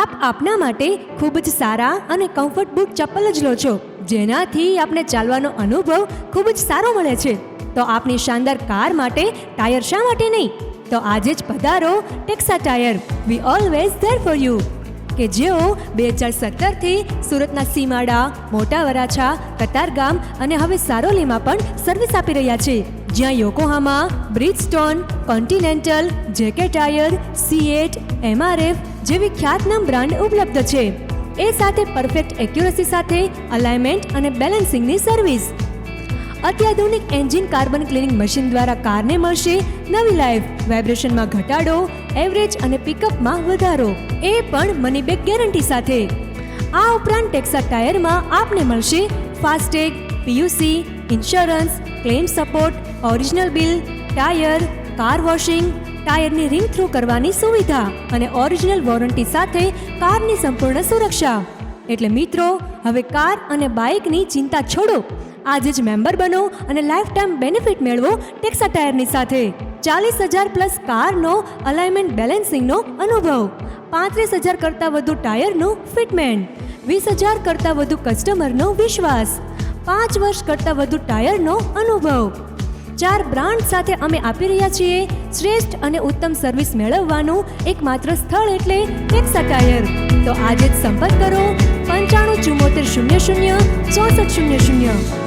આપ આપના માટે ખૂબ જ સારા અને કમ્ફર્ટ બૂટ ચપ્પલ જ લો છો, જેનાથી આપને ચાલવાનો અનુભવ ખૂબ જ સારો મળે છે. તો આપની શાનદાર કાર માટે ટાયર શા માટે નહીં? તો આજે જ પધારો Texa tyre, we always there for you, કે જેઓ 2017થી સુરતના સીમાડા, મોટા વરાછા, કતારગામ અને હવે સારોલીમાં પણ સર્વિસ આપી રહ્યા છે. જ્યાં યોકોહામા, બ્રિજસ્ટોન, કોન્ટિનેન્ટલ, જેકે ટાયર, સીએટ, એમઆરએફ જેવી ખ્યાતનામ બ્રાન્ડ ઉપલબ્ધ છે. એ સાથે પરફેક્ટ એક્યુરસી સાથે અલાઇનમેન્ટ અને બેલેન્સિંગની સર્વિસ. અત્યાધુનિક એન્જિન કાર્બન ક્લિનિંગ મશીન દ્વારા કારને મળશે નવી લાઈફ, વાઇબ્રેશનમાં ઘટાડો, એવરેજ અને પિકઅપમાં વધારો, એ પણ મની બેક ગેરંટી સાથે. આ ઉપરાંત ટેક્સા ટાયરમાં આપને મળશે FASTag, PUC, insurance, claim support, original bill, tyre, car washing, ટાયરની રિંગ થ્રુ કરવાની સુવિધા અને ઓરિજિનલ વોરંટી સાથે કારની સંપૂર્ણ સુરક્ષા. એટલે મિત્રો, હવે કાર અને બાઇકની ચિંતા છોડો, આજે જ મેમ્બર બનો અને લાઈફ ટાઈમ બેનિફિટ મેળવો ટેક્સા ટાયરની સાથે. 40,000 પ્લસ કારનો અલાઇનમેન્ટ બેલેન્સિંગનો અનુભવ, 35,000 કરતાં વધુ ટાયરનું ફિટમેન્ટ, 20,000 કરતાં વધુ કસ્ટમરનો વિશ્વાસ, 5 વર્ષ કરતાં વધુ ટાયરનો અનુભવ. 4 બ્રાન્ડ સાથે અમે આપી રહ્યા છીએ શ્રેષ્ઠ અને ઉત્તમ સર્વિસ મેળવવાનું એકમાત્ર સ્થળ એટલે ટેક્સા ટાયર. તો આજે જ સંપર્ક કરો 95 74 00 6400.